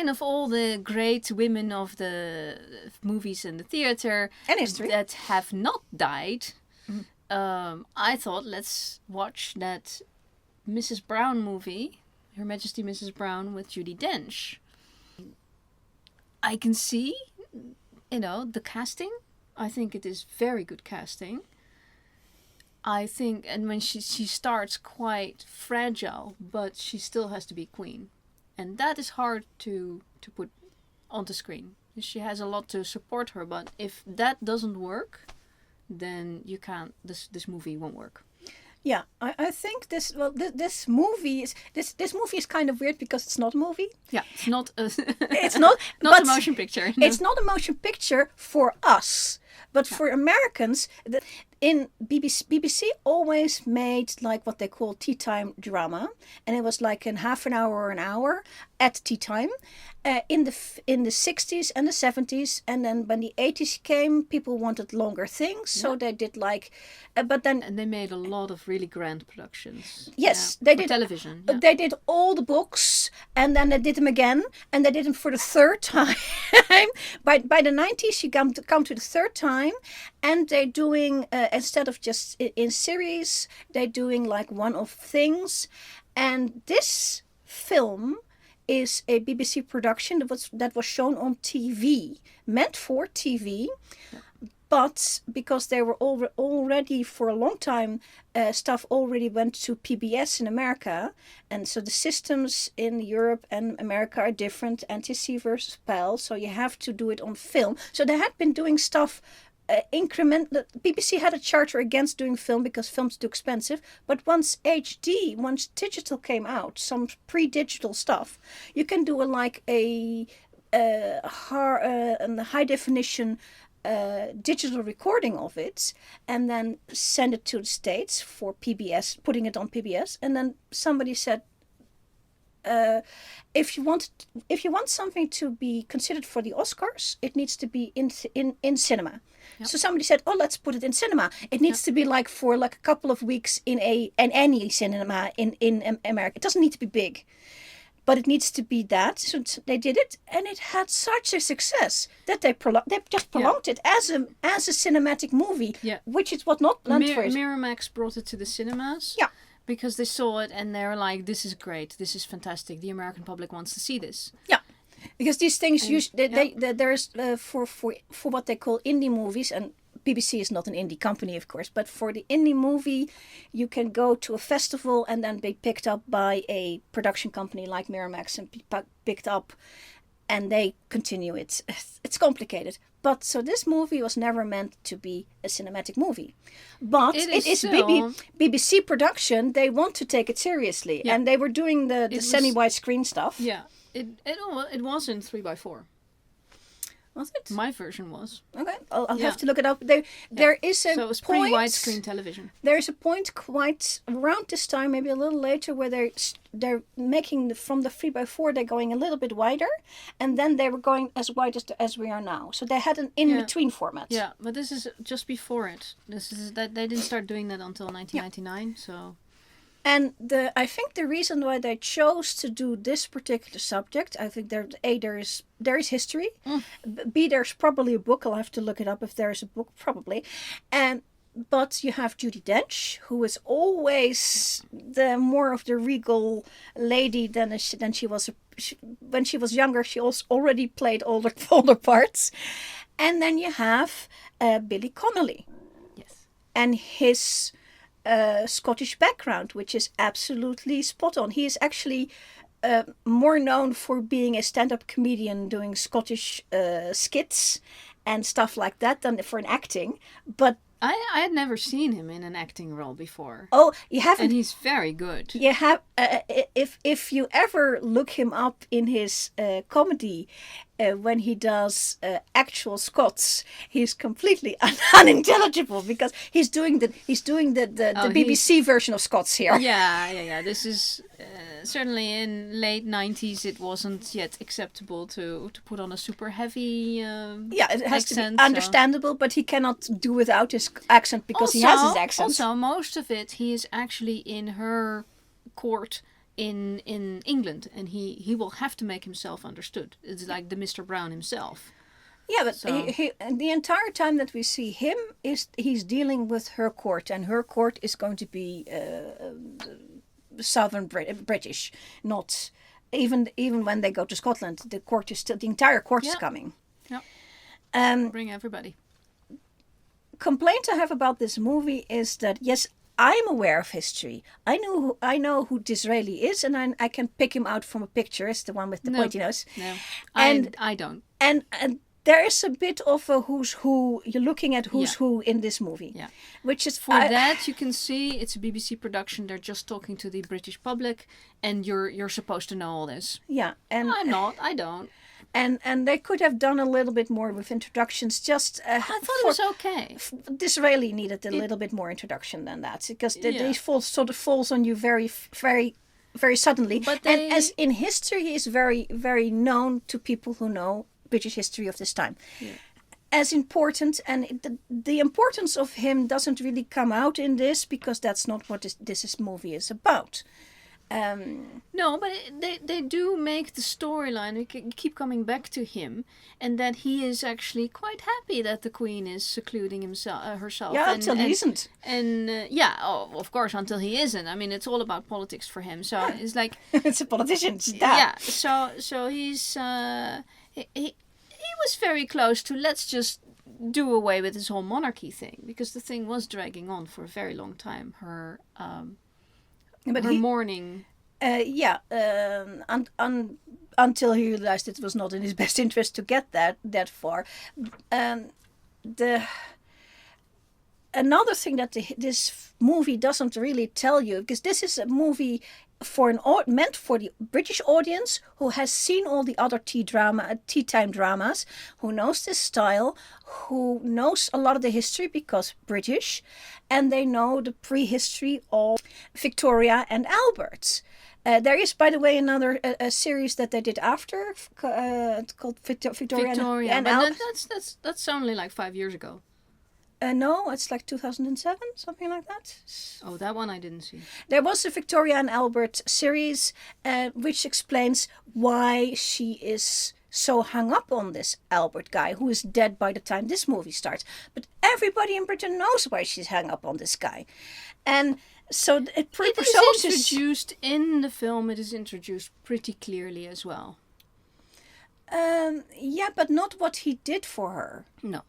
line of all the great women of the movies and the theater And history that have not died, I thought, let's watch that Mrs. Brown movie, Her Majesty Mrs. Brown, with Judi Dench. I can see, the casting. I think it is very good casting. I think, and when she starts quite fragile, but she still has to be queen. And that is hard to put onto screen. She has a lot to support her, but if that doesn't work, then you can't, this movie won't work. Yeah, I think this movie is kind of weird because it's not a movie. Yeah, it's not a it's not a motion picture. No. It's not a motion picture for us, but for Americans. In BBC always made like what they call tea time drama, and it was like in half an hour or an hour at tea time. In the 60s and the 70s, and then when the 80s came, people wanted longer things, so they did like, but then and they made a lot of really grand productions. Yes, they did television. Yeah. They did all the books, and then they did them again, and they did them for the third time. by the 90s, you come to the third time, and they're doing instead of just in series, they're doing like one-off things, and this film is a BBC production that was shown on TV, meant for TV, but because they were already for a long time, stuff already went to PBS in America, and so the systems in Europe and America are different, NTC versus PAL, so you have to do it on film. So they had been doing stuff BBC had a charter against doing film because film's too expensive, but once digital came out, some pre-digital stuff, you can do a high definition digital recording of it, and then send it to the States for PBS, putting it on PBS, and then somebody said, if you want something to be considered for the Oscars, it needs to be in cinema. Yep. So somebody said, let's put it in cinema. It needs to be like for like a couple of weeks in any cinema in America. It doesn't need to be big, but it needs to be that. So they did it, and it had such a success that they just prolonged it as a cinematic movie, which is what not meant for it. Miramax brought it to the cinemas. Yeah. Because they saw it and they were like, this is great, this is fantastic, the American public wants to see this. Yeah. Because these things, there's for what they call indie movies, and BBC is not an indie company, of course, but for the indie movie, you can go to a festival and then be picked up by a production company like Miramax and be picked up, and they continue it. It's complicated. But so this movie was never meant to be a cinematic movie. But it is BBC production. They want to take it seriously. Yeah. And they were doing the semi-widescreen stuff. Yeah. It was in 3x4. Was it? My version was. Okay, I'll have to look it up. There is a so it was point. Pre-widescreen television. There is a point quite around this time, maybe a little later, where they're making from the 3x4. They're going a little bit wider, and then they were going as wide as we are now. So they had an in-between format. Yeah, but this is just before it. This is that they didn't start doing that until 1999. So. And I think the reason why they chose to do this particular subject, I think there is history. B, there's probably a book. I'll have to look it up if there is a book, probably. But you have Judi Dench, who is always the more of the regal lady than she was. When she was younger, she also already played older parts. And then you have Billy Connolly. Yes. And his Scottish background, which is absolutely spot on. He is actually more known for being a stand-up comedian doing Scottish skits and stuff like that than for an acting. But I had never seen him in an acting role before. Oh, you haven't? And he's very good. You have. If you ever look him up in his comedy, when he does actual Scots, he's completely unintelligible because he's doing the BBC version of Scots here. Yeah. This is certainly in late 90s. It wasn't yet acceptable to put on a super heavy it has accent, to be understandable, but he cannot do without his accent because he has his accent. Also, most of it he is actually in her court in England, and he will have to make himself understood. It's like the Mr. Brown himself. Yeah, but So- the entire time that we see him he's dealing with her court, and her court is going to be Southern British, not even when they go to Scotland. The court is still, the entire court is Yeah. coming. Yeah. Bring everybody. Complaint I have about this movie is that yes, I'm aware of history. I know who Disraeli is, and I can pick him out from a picture. It's the one with the No. pointy nose. No, And- I don't. And there is a bit of a who's who. You're looking at who's Yeah. who in this movie. Yeah. Which is For that, you can see it's a BBC production. They're just talking to the British public, and you're supposed to know all this. Yeah, and I'm not. I don't. and they could have done a little bit more with introductions. Just I thought it was okay. Disraeli needed a little bit more introduction than that, because Yeah. they falls on you very suddenly. But and they- as in history, he is very known to people who know British history of this time. Yeah. As important, and the importance of him doesn't really come out in this, because that's not what this movie is about. No, but they do make the storyline. We keep coming back to him, and that he is actually quite happy that the Queen is secluding herself. Yeah, and, until he isn't. And of course, until he isn't. I mean, it's all about politics for him. So it's like, It's a politician. It's that. yeah. So he's he was very close to let's just do away with this whole monarchy thing, because the thing was dragging on for a very long time. Her But her he, mourning. until he realized it was not in his best interest to get that far. Another thing that this movie doesn't really tell you, because this is a movie meant for the British audience who has seen all the other tea time dramas, who knows this style, who knows a lot of the history because British, and they know the prehistory of Victoria and Albert. There is, by the way, another a series that they did after called Victoria and but Albert. that's only like 5 years ago. No, it's like 2007, something like that. Oh, that one I didn't see. There was a Victoria and Albert series which explains why she is so hung up on this Albert guy, who is dead by the time this movie starts. But everybody in Britain knows why she's hung up on this guy. And so it It is presupposes... introduced in the film. It is introduced pretty clearly as well. Yeah, but not what he did for her. No.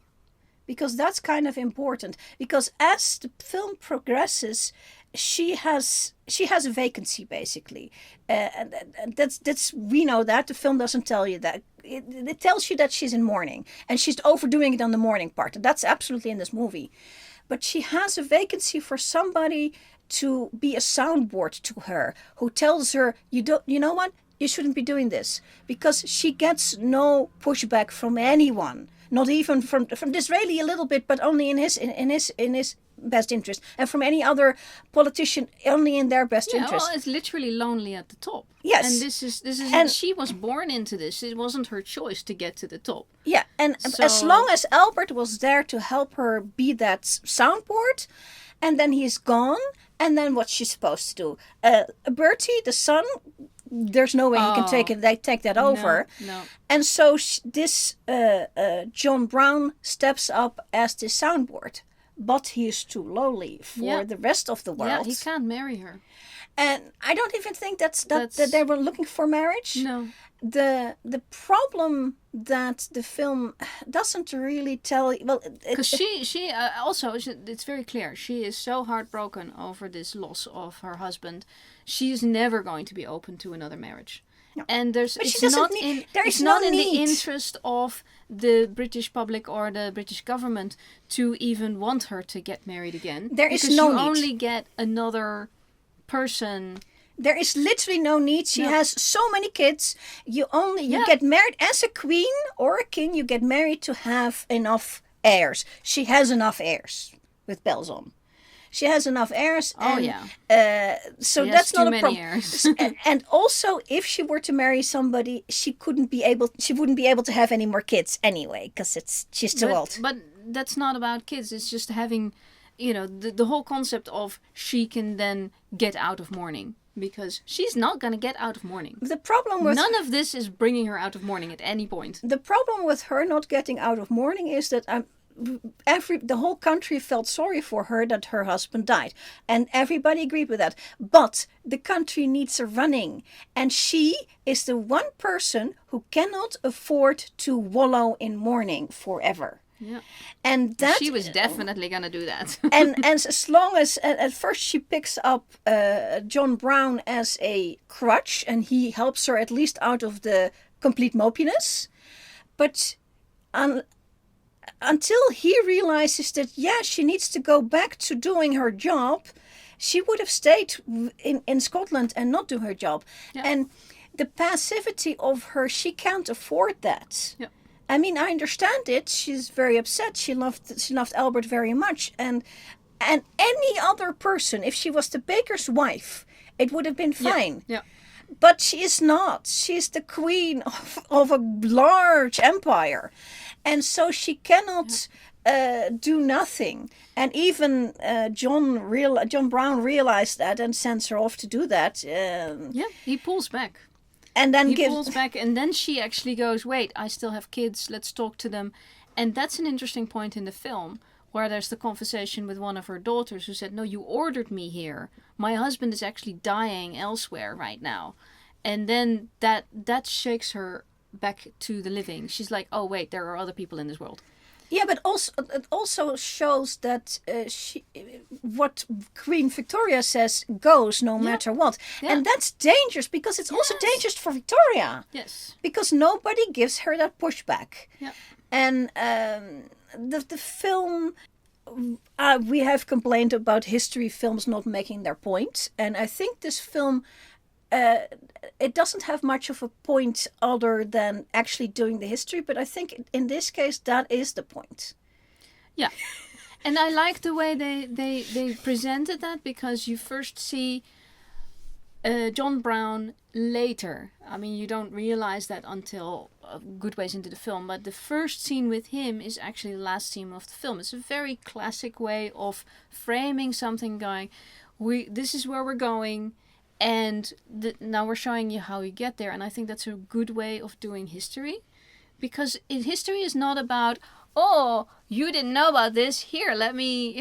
Because that's kind of important. Because as the film progresses, she has a vacancy basically, and that's we know that the film doesn't tell you that. It tells you that she's in mourning, and she's overdoing it on the mourning part. And that's absolutely in this movie, but she has a vacancy for somebody to be a soundboard to her, who tells her, you know what, you shouldn't be doing this, because she gets no pushback from anyone. Not even from Disraeli a little bit, but only in his best interest, and from any other politician only in their best Yeah, interest. well, it's literally lonely at the top. Yes. And this is And- she was born into this. It wasn't her choice to get to the top. Yeah, and as So- long as Albert was there to help her be that soundboard, and then he's gone, and then what's she supposed to do? Bertie, the son, there's no way he can take it. They take that over. No. And so this John Brown steps up as the soundboard, but he is too lowly for Yeah. the rest of the Yeah, world. he can't marry her. And I don't even think that That's- they were looking for marriage. No. The problem that the film doesn't really tell. Well, Because she also, it's very clear, she is so heartbroken over this loss of her husband. She is never going to be open to another marriage. No. And But she it's doesn't not need- in there it's is not no in the need. interest of the British public or the British government to even want her to get married again. There is because no you need. only get another person. There is literally no need. She No. has so many kids. You Yeah. get married as a queen or a king. You get married to have enough heirs. She has enough heirs with bells on. She has enough heirs. Oh, and, yeah. So She has that's too not a many problem. heirs. And also, if she were to marry somebody, she wouldn't be able to have any more kids anyway, because she's too old. But that's not about kids. It's just having, the whole concept of she can then get out of mourning. because she's not going to get out of mourning. The problem with None of this is bringing her out of mourning at any point. the problem with her not getting out of mourning is that the whole country felt sorry for her that her husband died, and everybody agreed with that. But the country needs a running, and she is the one person who cannot afford to wallow in mourning forever. Yeah. And that She was definitely going to do that. and as long as at first she picks up John Brown as a crutch, and he helps her at least out of the complete mopiness, but until he realizes that she needs to go back to doing her job, she would have stayed in Scotland and not do her job. Yeah. And the passivity of her, she can't afford that. Yeah. I mean, I understand it. She's very upset. She loved Albert very much, and any other person, if she was the baker's wife, it would have been fine. Yeah. But she is not. She is the queen of a large empire, and so she cannot do nothing. And even John Brown realized that and sends her off to do that. He pulls back. And then pulls back, and then she actually goes, wait, I still have kids, let's talk to them. And that's an interesting point in the film, where there's the conversation with one of her daughters who said, no, you ordered me here. My husband is actually dying elsewhere right now. And then that shakes her back to the living. She's like, oh, wait, there are other people in this world. Yeah, but it also shows that what Queen Victoria says goes no matter what. Yeah. And that's dangerous, because it's also dangerous for Victoria. Yes. Because nobody gives her that pushback. Yeah. And the film, we have complained about history films not making their point. And I think this film, it doesn't have much of a point other than actually doing the history. But I think in this case, that is the point. Yeah. And I like the way they presented that, because you first see John Brown later. I mean, you don't realize that until a good ways into the film, but the first scene with him is actually the last scene of the film. It's a very classic way of framing something, going, this is where we're going, and now we're showing you how we get there. And I think that's a good way of doing history, because history is not about, oh, you didn't know about this, here, let me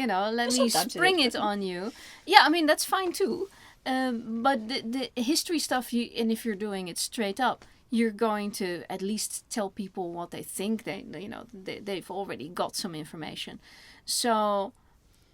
spring it on you. Yeah, I mean, that's fine too. But the history stuff, and if you're doing it straight up, you're going to at least tell people what they think. They've already got some information. So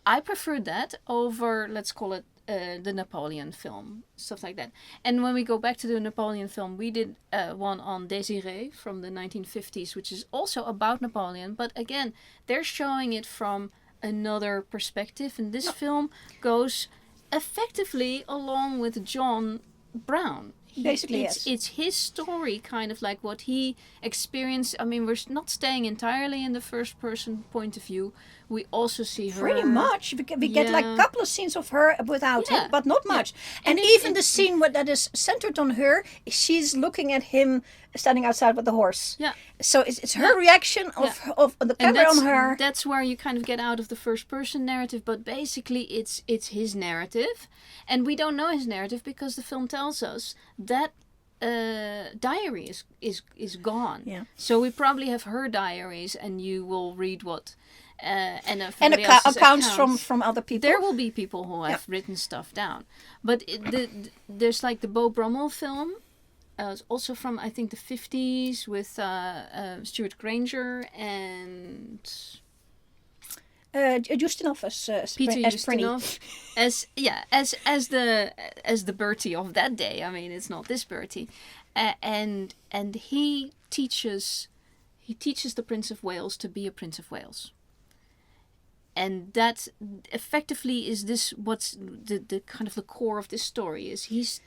I prefer that over, let's call it, the Napoleon film, stuff like that. And when we go back to the Napoleon film, we did one on Disraeli from the 1950s, which is also about Napoleon. But again, they're showing it from another perspective. And this film goes effectively along with John Brown. Basically, yes. It's his story, kind of like what he experienced. I mean, we're not staying entirely in the first person point of view. We also see her. Pretty much. We get like a couple of scenes of her without him, but not much. Yeah. And even the scene that is centered on her, she's looking at him standing outside with the horse. Yeah. So it's her reaction of the camera on her. That's where you kind of get out of the first person narrative, but basically it's his narrative. And we don't know his narrative because the film tells us that diary is gone. Yeah. So we probably have her diaries, and you will read what and accounts from other people. There will be people who have written stuff down, but there's like the Beau Brummel film. It's also from, I think, the 50s with Stuart Granger and Ustinov as Peter Ustinov as the Bertie of that day. I mean, it's not this Bertie, and he teaches the Prince of Wales to be a Prince of Wales. And that effectively is this. What's the kind of the core of this story is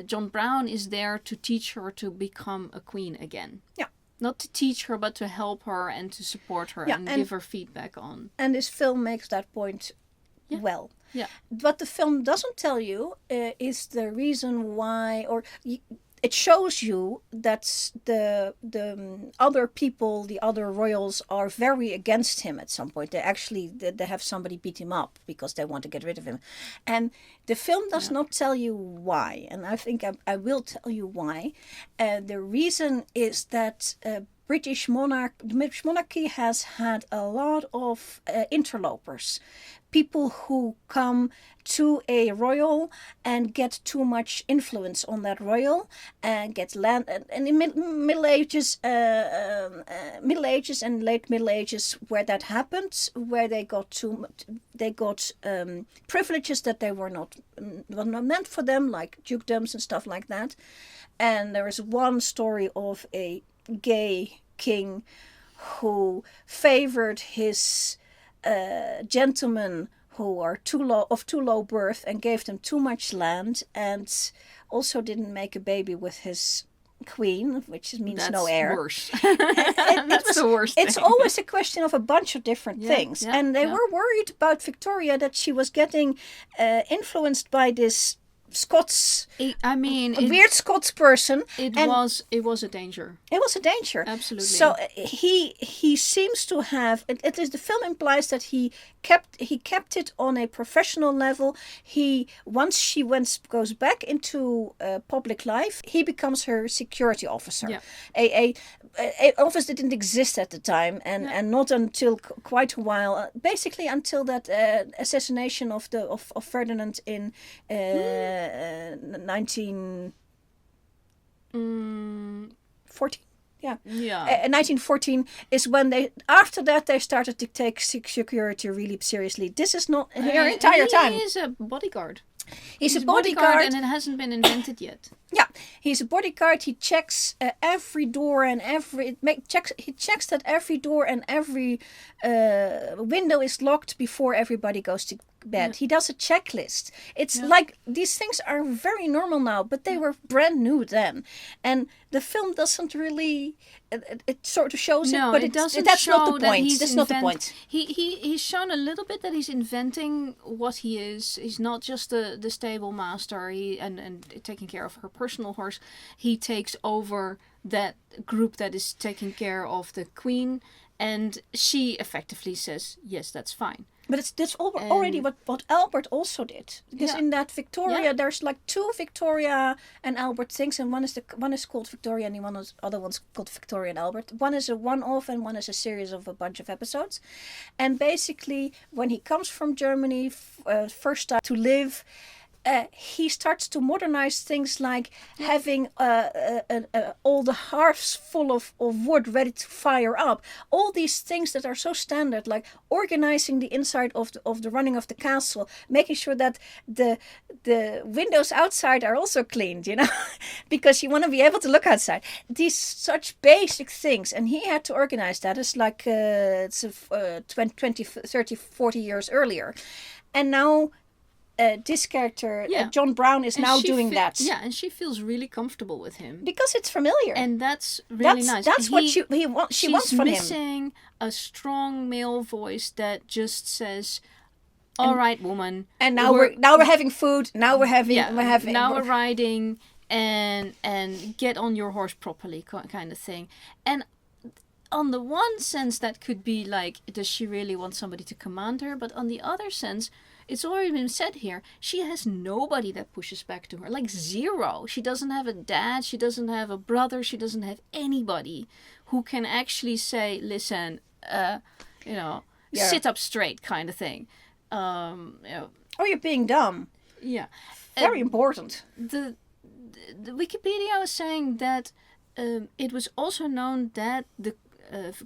John Brown is there to teach her to become a queen again. Yeah. Not to teach her, but to help her and to support her and give her feedback on. And this film makes that point well. Yeah. What the film doesn't tell you is the reason why, or it shows you that the other people, the other royals, are very against him at some point. They have somebody beat him up because they want to get rid of him, and the film does not tell you why. And I think I will tell you why. The reason is that the British monarchy has had a lot of interlopers, people who come to a royal and get too much influence on that royal and get land. And in Middle Ages and late Middle Ages, where that happened, where they got privileges that they were not meant for them, like dukedoms and stuff like that. And there is one story of a gay king who favored his gentlemen who are too low birth and gave them too much land, and also didn't make a baby with his queen, which means no heir. Worse. That's the worst. It's always a question of a bunch of different things, and they were worried about Victoria, that she was getting influenced by this Scots. Weird Scots person. It was a danger. It was a danger. Absolutely. So he seems to have. At least the film implies that he kept it on a professional level. Once she goes back into public life, he becomes her security officer. Yeah. A office that didn't exist at the time, and not until quite a while. Basically, until that assassination of Ferdinand in 1914. Yeah. 1914 is when they started to take security really seriously. This is not her entire time. He is a bodyguard. He's a bodyguard, and it hasn't been invented yet. Yeah, he's a bodyguard. He checks every door and he checks that every door and every window is locked before everybody goes to bed. He does a checklist. It's like these things are very normal now, but they were brand new then. And the film doesn't really. It sort of shows it, but it doesn't. That's not the point. That's not the point. He's shown a little bit that he's inventing what he is. He's not just the stable master. And taking care of her personal horse. He takes over that group that is taking care of the queen, and she effectively says, "Yes, that's fine." But that's already what Albert also did. Because in that Victoria, there's like two Victoria and Albert things, and one is called Victoria, and the other one's called Victoria and Albert. One is a one-off, and one is a series of a bunch of episodes. And basically, when he comes from Germany first time to live, he starts to modernize things like having all the hearths full of wood ready to fire up. All these things that are so standard, like organizing the inside of the running of the castle, making sure that the windows outside are also cleaned, because you want to be able to look outside. These such basic things, and he had to organize that. It's like 20, 30, 40 years earlier. And now this character, John Brown, is now doing that. Yeah, and she feels really comfortable with him. Because it's familiar. And that's really nice. That's what she wants from him. She's missing a strong male voice that just says, "All right, woman." And now we're having food. Now we're having. Now we're riding, and get on your horse properly, kind of thing. And on the one sense, that could be like, does she really want somebody to command her? But on the other sense, it's already been said here, she has nobody that pushes back to her. Like zero. She doesn't have a dad. She doesn't have a brother. She doesn't have anybody who can actually say, listen, sit up straight, kind of thing. Oh, you're being dumb. Yeah. Very important. The Wikipedia was saying that it was also known that the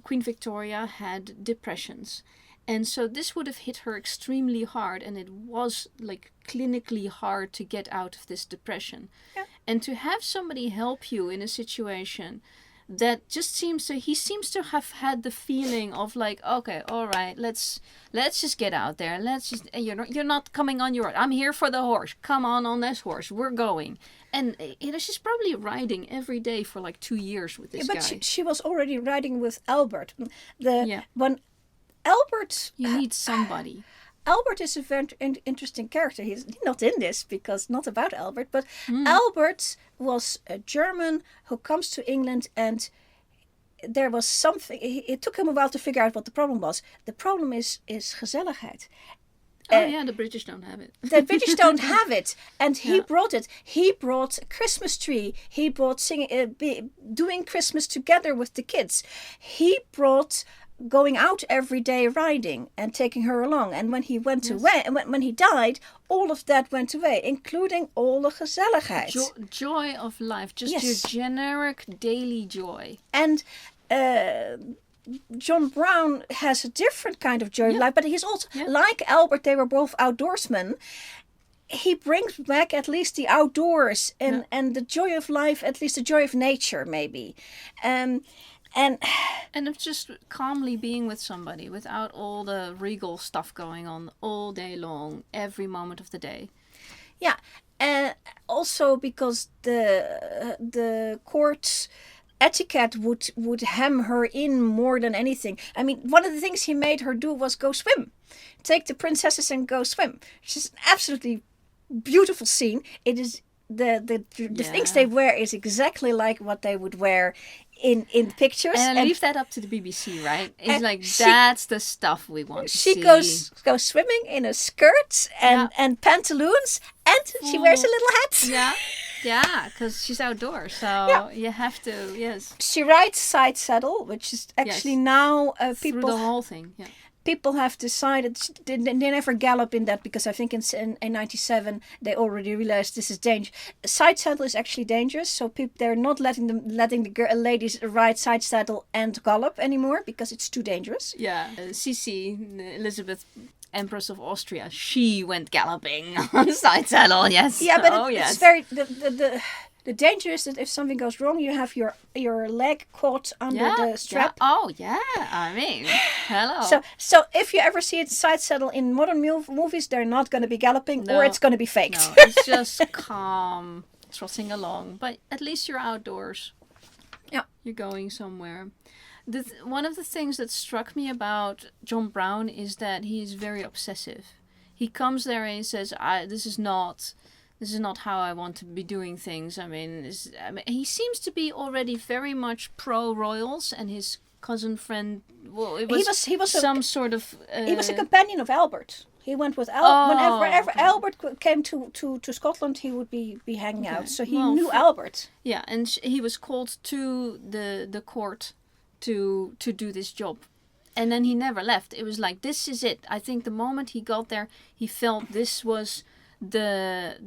Queen Victoria had depressions. And so this would have hit her extremely hard, and it was like clinically hard to get out of this depression. Yeah. And to have somebody help you in a situation that just seems to have had the feeling of like, okay, all right, let's just get out there. You're not coming on your, I'm here for the horse. Come on this horse. We're going. And she's probably riding every day for like 2 years with this guy. But she was already riding with Albert. When Albert... You need somebody. Albert is a very interesting character. He's not in this because not about Albert, but Albert was a German who comes to England, and there was something. It took him a while to figure out what the problem was. The problem is gezelligheid. The British don't have it. The British don't have it, and he brought it. He brought a Christmas tree. He brought singing, doing Christmas together with the kids. He brought going out every day riding and taking her along. And when he went away, and when he died, all of that went away, including all the gezelligheid. Joy of life, just your generic daily joy. And John Brown has a different kind of joy of life, but he's also, like Albert, they were both outdoorsmen. He brings back at least the outdoors and the joy of life, at least the joy of nature, maybe. And of just calmly being with somebody without all the regal stuff going on all day long, every moment of the day. Yeah, also because the court etiquette would hem her in more than anything. I mean, one of the things he made her do was go swim. Take the princesses and go swim. Which is an absolutely beautiful scene. It is the things they wear is exactly like what they would wear in pictures. And leave that up to the BBC, right? It's like, that's the stuff we want to see. She goes swimming in a skirt and pantaloons, and she wears a little hat. Yeah, because she's outdoors, so you have to, She rides side saddle, which is actually now people... Through the whole thing, People have decided they never gallop in that, because I think in 97 they already realized this is dangerous. Side saddle is actually dangerous, so they're not letting the ladies ride side saddle and gallop anymore because it's too dangerous. Yeah, Sisi, Elizabeth, Empress of Austria, she went galloping on side saddle. Yes. Yeah, but it's very the danger is that if something goes wrong, you have your leg caught under the strap. Yeah. Oh yeah, I mean, hello. So if you ever see it side saddle in modern movies, they're not going to be galloping, or it's going to be faked. No, it's just calm, trotting along. But at least you're outdoors. Yeah, you're going somewhere. One of the things that struck me about John Brown is that he is very obsessive. He comes there and he says, "This is not how I want to be doing things." I mean, he seems to be already very much pro-royals, and his cousin friend, well, he was some sort of... he was a companion of Albert. He went with Albert. Whenever Albert came to Scotland, he would be hanging out. So he knew Albert. Yeah, and he was called to the court to do this job. And then he never left. It was like, this is it. I think the moment he got there, he felt this was... the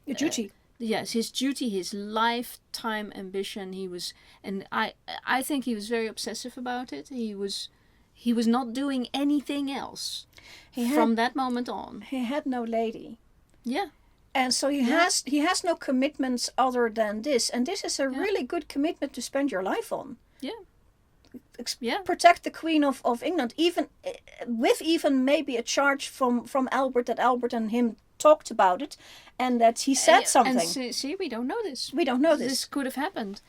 duty. Yes, his duty, his lifetime ambition. He was, and I think he was very obsessive about it. He was not doing anything else from that moment on. He had no lady. Yeah. And so he has no commitments other than this. And this is a really good commitment to spend your life on. Yeah. Protect the Queen of England, even maybe a charge from Albert, that Albert and him talked about it, and that he said something. And see, we don't know this. We don't know this. This could have happened,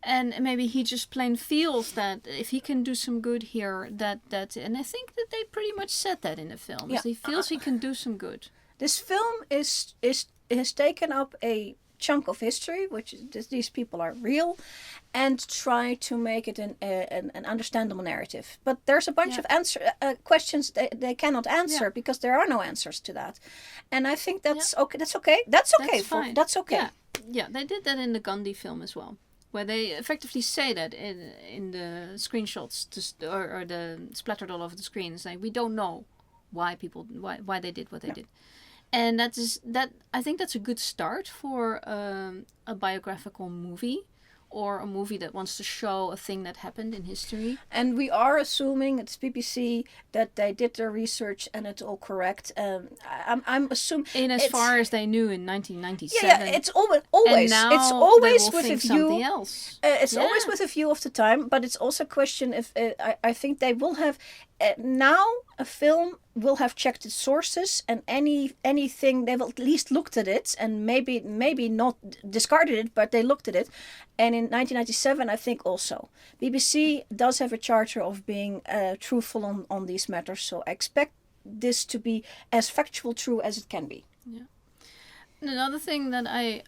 and maybe he just plain feels that if he can do some good here, that and I think that they pretty much said that in the film. Yeah. He feels he can do some good. This film has taken up a chunk of history, which is, these people are real, and try to make it an understandable narrative. But there's a bunch of questions they cannot answer because there are no answers to that. And I think that's okay. That's okay. That's okay. That's okay. Yeah, they did that in the Gandhi film as well, where they effectively say that in the screenshots or the splattered all over the screen. It's like, we don't know why they did what they did. And I think that's a good start for a biographical movie, or a movie that wants to show a thing that happened in history. And we are assuming, it's BBC, that they did their research and it's all correct. I'm assuming... As far as they knew in 1997. Yeah, it's always. And now it's always they will with think a view. Something else. It's always with a view of the time, but it's also a question if... I think they will have... now a film will have checked its sources, and anything they will at least looked at it, and maybe not discarded it, but they looked at it. And in 1997, I think also BBC does have a charter of being truthful on these matters. So I expect this to be as factual true as it can be. Yeah. Another thing that I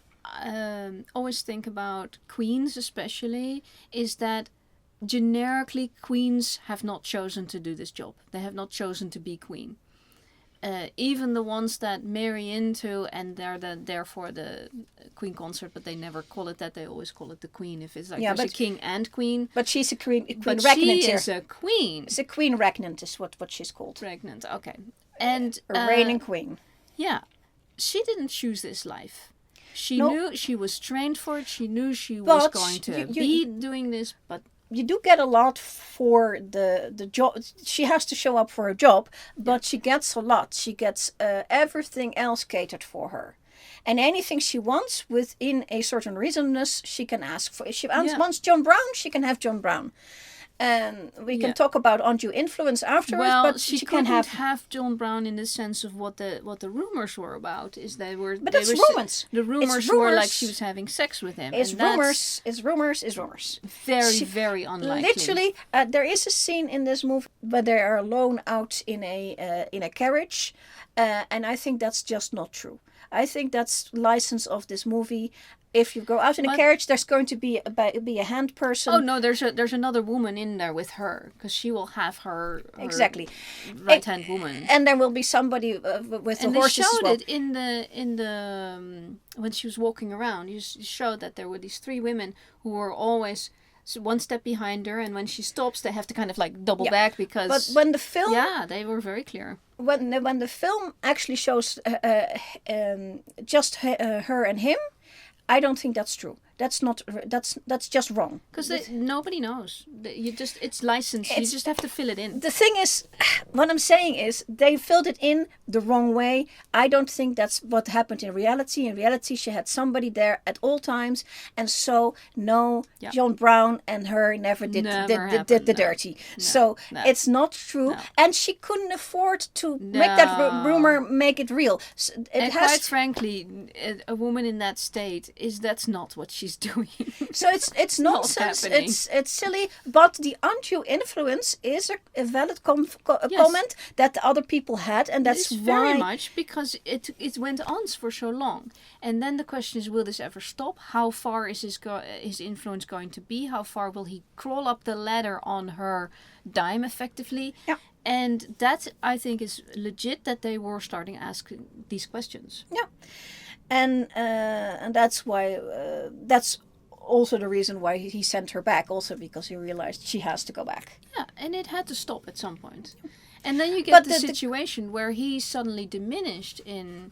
always think about queens especially is that generically queens have not chosen to do this job. They have not chosen to be queen. Even the ones that marry into and they're there for the queen consort, but they never call it that. They always call it the queen. If it's like there's a king and queen. But she's a queen but regnant she here. is a queen. It's a queen regnant is what she's called. Regnant, okay. And a reigning queen. Yeah. She didn't choose this life. She knew she was trained for it. She knew she was going to be doing this, but you do get a lot for the job. She has to show up for a job, but she gets a lot. She gets everything else catered for her. And anything she wants within a certain reasonness, she can ask for. If she wants John Brown, she can have John Brown. And we can talk about undue influence afterwards, but she couldn't can have John Brown in the sense of what the rumors were about. Is they were. But it's rumors. The rumors were like she was having sex with him. It's rumors. It's rumors. It's rumors. Very unlikely. Literally, there is a scene in this movie where they are alone out in a carriage, and I think that's just not true. I think that's license of this movie. If you go out in a carriage, there's going to be a hand person. Oh no, there's another woman in there with her because she will have her exactly right hand woman, and there will be somebody with the horses. And they showed as well. it in the when she was walking around. You showed that there were these three women who were always one step behind her, and when she stops, they have to kind of like double back because. But when the film, they were very clear. When the film actually shows just her and him. I don't think that's true. That's just wrong. Because nobody knows. It's licensed. You just have to fill it in. The thing is, what I'm saying is they filled it in the wrong way. I don't think that's what happened in reality. In reality, she had somebody there at all times, and so John Brown and her never did the dirty. So it's not true, and she couldn't afford to make that rumor make it real. Quite frankly, a woman in that state that's not what she's doing. So it's nonsense. It's silly. But the undue influence is a valid comment that the other people had, and that's why. Very much because it went on for so long, and then the question is, will this ever stop? How far is his influence going to be? How far will he crawl up the ladder on her dime, effectively? Yeah. And that I think is legit that they were starting asking these questions. Yeah. And that's why that's also the reason why he sent her back, also because he realized she has to go back. Yeah, and it had to stop at some point. And then you get the situation where he suddenly diminished in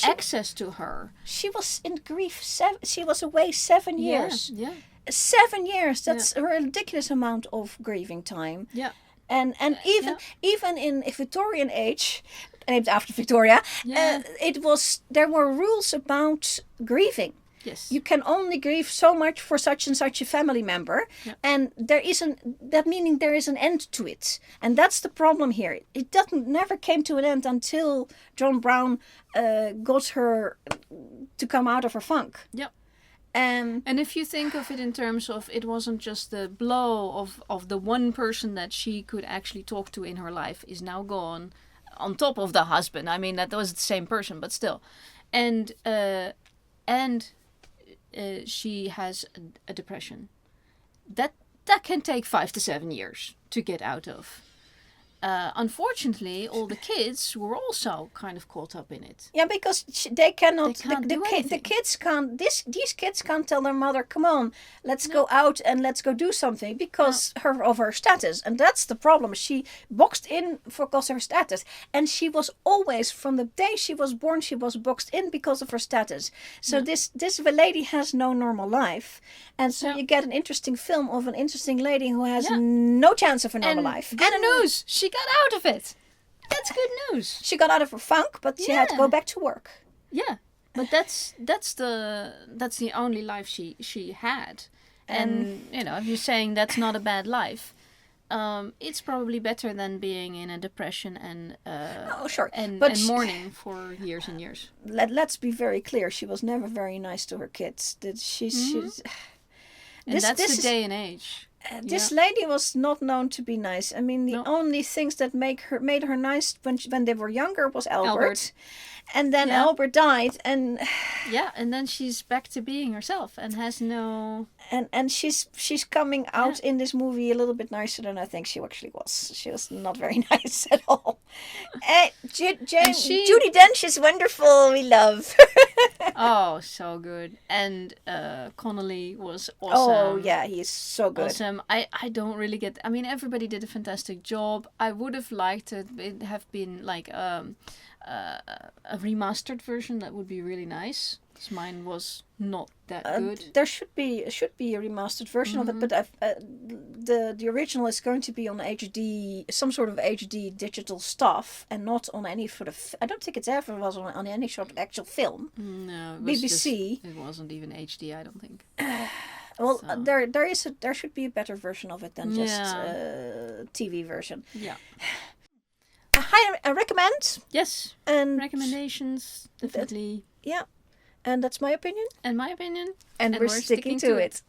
access to her. She was in grief. She was away 7 years. Yeah. 7 years. That's a ridiculous amount of grieving time. Yeah. And even in a Victorian age, named after Victoria, there were rules about grieving. Yes. You can only grieve so much for such and such a family member, and there is an end to it, and that's the problem here. It never came to an end until John Brown got her to come out of her funk. Yeah. And if you think of it in terms of it wasn't just the blow of the one person that she could actually talk to in her life is now gone, on top of the husband. I mean, that was the same person, but still. And she has a depression. That can take 5 to 7 years to get out of. Unfortunately, all the kids were also kind of caught up in it. Yeah, because they cannot. The kids can't. These kids can't tell their mother, "Come on, let's go out and let's go do something," because of her status, and that's the problem. She boxed in because of her status, and she was always, from the day she was born, she was boxed in because of her status. So this lady has no normal life, and so you get an interesting film of an interesting lady who has no chance of a normal life. Good news, she got out of it. That's good news. She got out of her funk, but she had to go back to work. Yeah, but that's the only life she had. And if you're saying that's not a bad life, it's probably better than being in a depression and and mourning for years and years. Let's be very clear. She was never very nice to her kids. She's that's the day and age. This lady was not known to be nice. I mean, the only things that made her nice when they were younger was Albert. And then Albert died, and and then she's back to being herself and has no. And she's coming out in this movie a little bit nicer than I think she actually was. She was not very nice at all. Judi Dench is wonderful. We love. Oh, so good. And Connolly was awesome. Oh yeah, he's so good. Awesome. I don't really get. I mean, everybody did a fantastic job. I would have liked it have been like a remastered version. That would be really nice. Because mine was not that good. There should be a remastered version of it, but the original is going to be on HD, some sort of HD digital stuff, and not on any sort of. I don't think it's ever was on any sort of actual film. No, BBC. It wasn't even HD. I don't think. Well, so. There should be a better version of it than just TV version. Yeah. I recommend. Yes. And recommendations definitely. Yeah. And that's my opinion. And my opinion. And we're sticking to it.